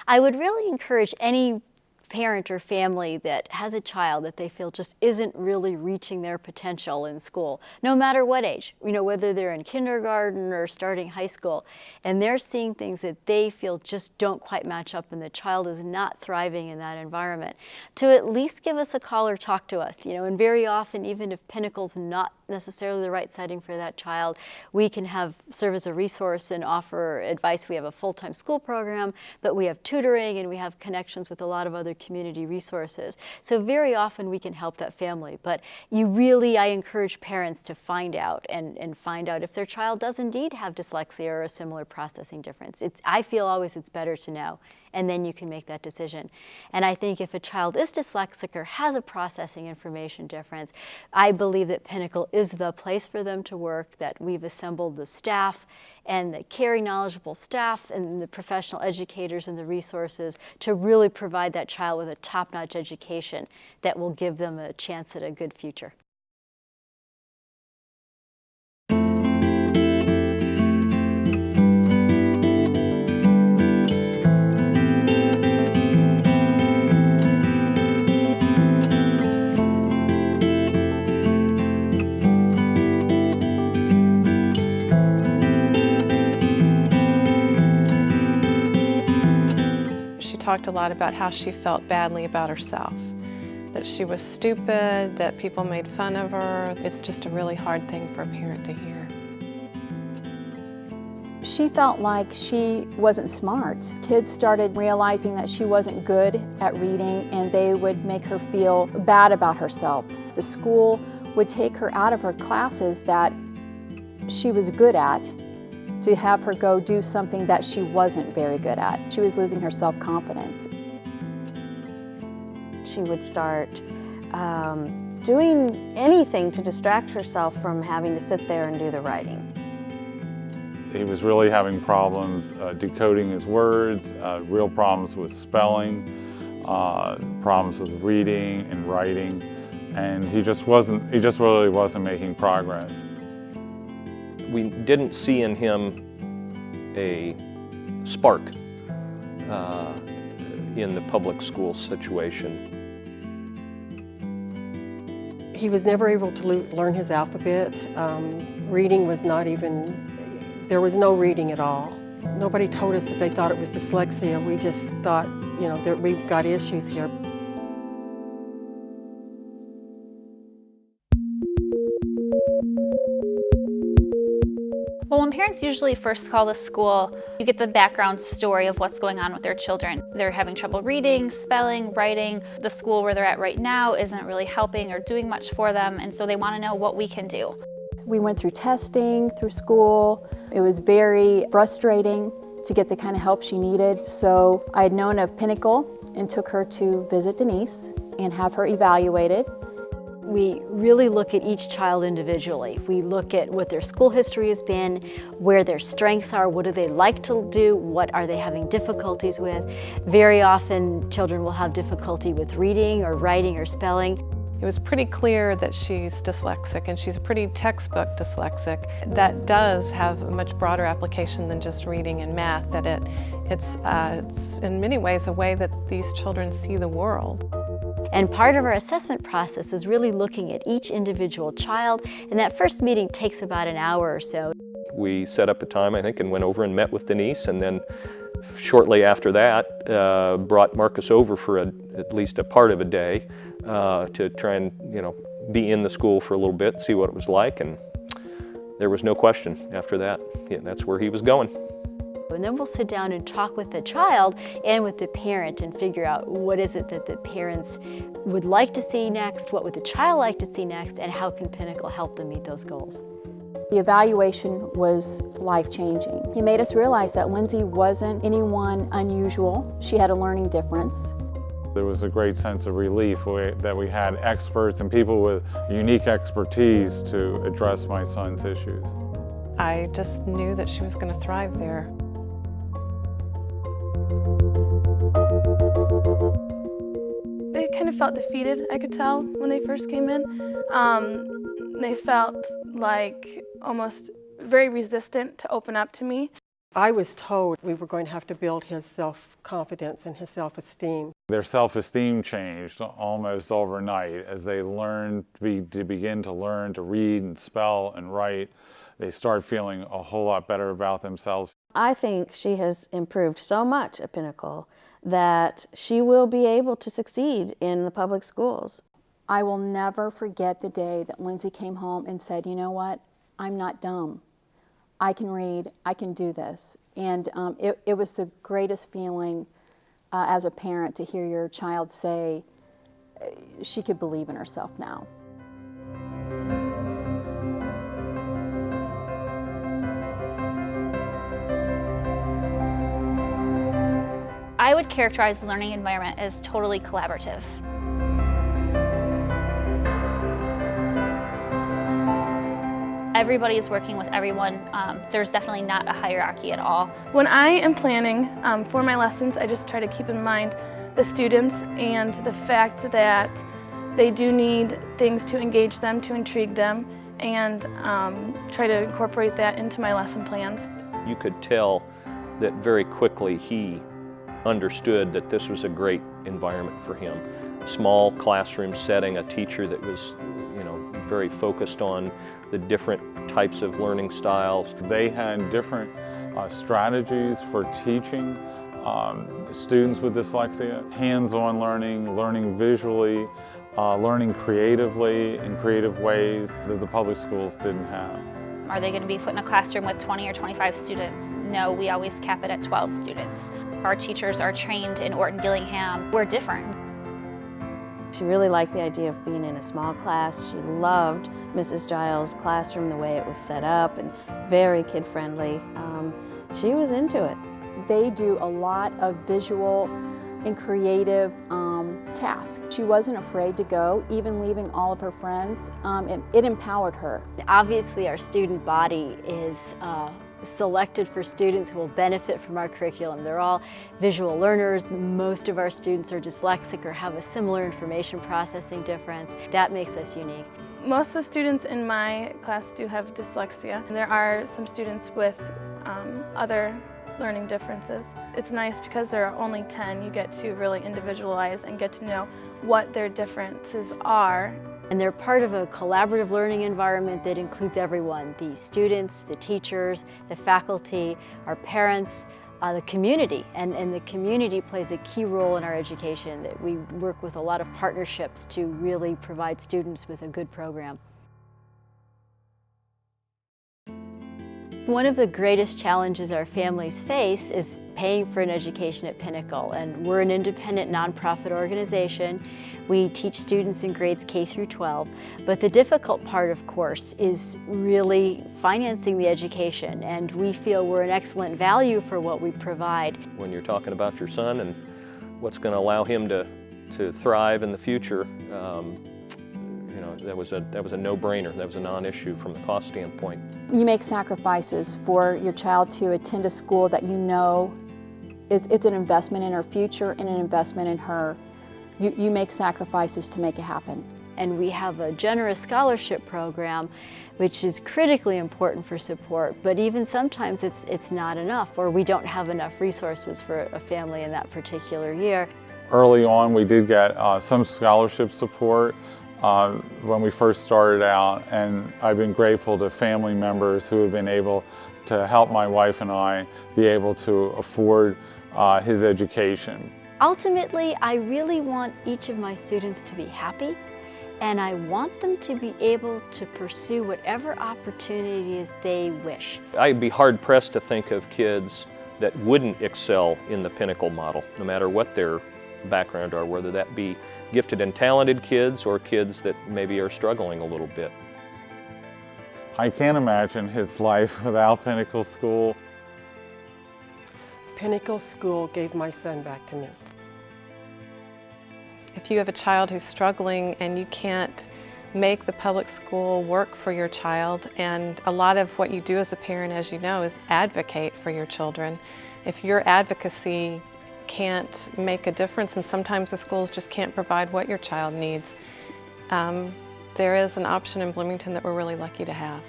I would really encourage any parent or family that has a child that they feel just isn't really reaching their potential in school, no matter what age, whether they're in kindergarten or starting high school, and they're seeing things that they feel just don't quite match up and the child is not thriving in that environment, to at least give us a call or talk to us, and very often, even if Pinnacle's not necessarily the right setting for that child, we can serve as a resource and offer advice. We have a full-time school program, but we have tutoring and we have connections with a lot of other community resources. So very often we can help that family, but I encourage parents to find out and find out if their child does indeed have dyslexia or a similar processing difference. I feel always it's better to know, and then you can make that decision. And I think if a child is dyslexic or has a processing information difference, I believe that Pinnacle is the place for them to work, that we've assembled the staff and the caring, knowledgeable staff and the professional educators and the resources to really provide that child with a top-notch education that will give them a chance at a good future. She talked a lot about how she felt badly about herself, that she was stupid, that people made fun of her. It's just a really hard thing for a parent to hear. She felt like she wasn't smart. Kids started realizing that she wasn't good at reading, and they would make her feel bad about herself. The school would take her out of her classes that she was good at to have her go do something that she wasn't very good at. She was losing her self-confidence. She would start doing anything to distract herself from having to sit there and do the writing. He was really having problems decoding his words, real problems with spelling, problems with reading and writing, and he just really wasn't making progress. We didn't see in him a spark in the public school situation. He was never able to learn his alphabet. Reading was not even, there was no reading at all. Nobody told us that they thought it was dyslexia. We just thought, that we've got issues here. Well, when parents usually first call the school, you get the background story of what's going on with their children. They're having trouble reading, spelling, writing. The school where they're at right now isn't really helping or doing much for them, and so they want to know what we can do. We went through testing through school. It was very frustrating to get the kind of help she needed. So I had known of Pinnacle and took her to visit Denise and have her evaluated. We really look at each child individually. We look at what their school history has been, where their strengths are, what do they like to do, what are they having difficulties with. Very often children will have difficulty with reading or writing or spelling. It was pretty clear that she's dyslexic, and she's a pretty textbook dyslexic. That does have a much broader application than just reading and math, that it's in many ways a way that these children see the world. And part of our assessment process is really looking at each individual child, and that first meeting takes about an hour or so. We set up a time, I think, and went over and met with Denise, and then shortly after that brought Marcus over for at least a part of a day to try and be in the school for a little bit, see what it was like, and there was no question after that. Yeah, that's where he was going. And then we'll sit down and talk with the child and with the parent and figure out what is it that the parents would like to see next, what would the child like to see next, and how can Pinnacle help them meet those goals. The evaluation was life-changing. He made us realize that Lindsay wasn't anyone unusual. She had a learning difference. There was a great sense of relief that we had experts and people with unique expertise to address my son's issues. I just knew that she was going to thrive there. They kind of felt defeated, I could tell, when they first came in. They felt like almost very resistant to open up to me. I was told we were going to have to build his self-confidence and his self-esteem. Their self-esteem changed almost overnight as they learned to begin to learn to read and spell and write. They start feeling a whole lot better about themselves. I think she has improved so much at Pinnacle that she will be able to succeed in the public schools. I will never forget the day that Lindsay came home and said, you know what, I'm not dumb. I can read, I can do this. And it was the greatest feeling as a parent to hear your child say she could believe in herself now. I would characterize the learning environment as totally collaborative. Everybody is working with everyone. There's definitely not a hierarchy at all. When I am planning for my lessons, I just try to keep in mind the students and the fact that they do need things to engage them, to intrigue them, and try to incorporate that into my lesson plans. You could tell that very quickly he understood that this was a great environment for him. Small classroom setting, a teacher that was, very focused on the different types of learning styles. They had different strategies for teaching students with dyslexia, hands-on learning, learning visually, learning creatively in creative ways that the public schools didn't have. Are they going to be put in a classroom with 20 or 25 students? No, we always cap it at 12 students. Our teachers are trained in Orton Gillingham. We're different. She really liked the idea of being in a small class. She loved Mrs. Giles' classroom, the way it was set up, and very kid-friendly. She was into it. They do a lot of visual and creative tasks. She wasn't afraid to go, even leaving all of her friends. It empowered her. Obviously, our student body is selected for students who will benefit from our curriculum. They're all visual learners. Most of our students are dyslexic or have a similar information processing difference. That makes us unique. Most of the students in my class do have dyslexia. There are some students with other learning differences. It's nice because there are only 10. You get to really individualize and get to know what their differences are. And they're part of a collaborative learning environment that includes everyone, the students, the teachers, the faculty, our parents, the community. And the community plays a key role in our education, that we work with a lot of partnerships to really provide students with a good program. One of the greatest challenges our families face is paying for an education at Pinnacle, and we're an independent nonprofit organization. We teach students in grades K through 12, but the difficult part, of course, is really financing the education, and we feel we're an excellent value for what we provide. When you're talking about your son and what's going to allow him to thrive in the future, that was a no-brainer. That was a non-issue from the cost standpoint. You make sacrifices for your child to attend a school that you know it's an investment in her future and an investment in her. You make sacrifices to make it happen. And we have a generous scholarship program, which is critically important for support, but even sometimes it's not enough, or we don't have enough resources for a family in that particular year. Early on, we did get some scholarship support when we first started out, and I've been grateful to family members who have been able to help my wife and I be able to afford his education. Ultimately, I really want each of my students to be happy, and I want them to be able to pursue whatever opportunities they wish. I'd be hard-pressed to think of kids that wouldn't excel in the Pinnacle model, no matter what their background are, whether that be gifted and talented kids or kids that maybe are struggling a little bit. I can't imagine his life without Pinnacle School. Pinnacle School gave my son back to me. If you have a child who's struggling and you can't make the public school work for your child, and a lot of what you do as a parent, as you know, is advocate for your children. If your advocacy can't make a difference, and sometimes the schools just can't provide what your child needs, there is an option in Bloomington that we're really lucky to have.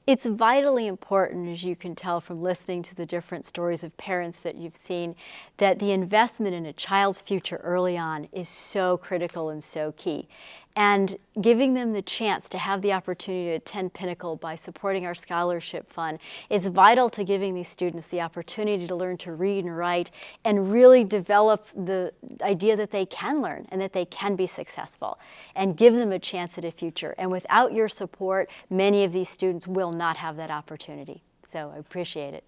It's vitally important, as you can tell from listening to the different stories of parents that you've seen, that the investment in a child's future early on is so critical and so key. And giving them the chance to have the opportunity to attend Pinnacle by supporting our scholarship fund is vital to giving these students the opportunity to learn to read and write and really develop the idea that they can learn and that they can be successful, and give them a chance at a future. And without your support, many of these students will not have that opportunity. So I appreciate it.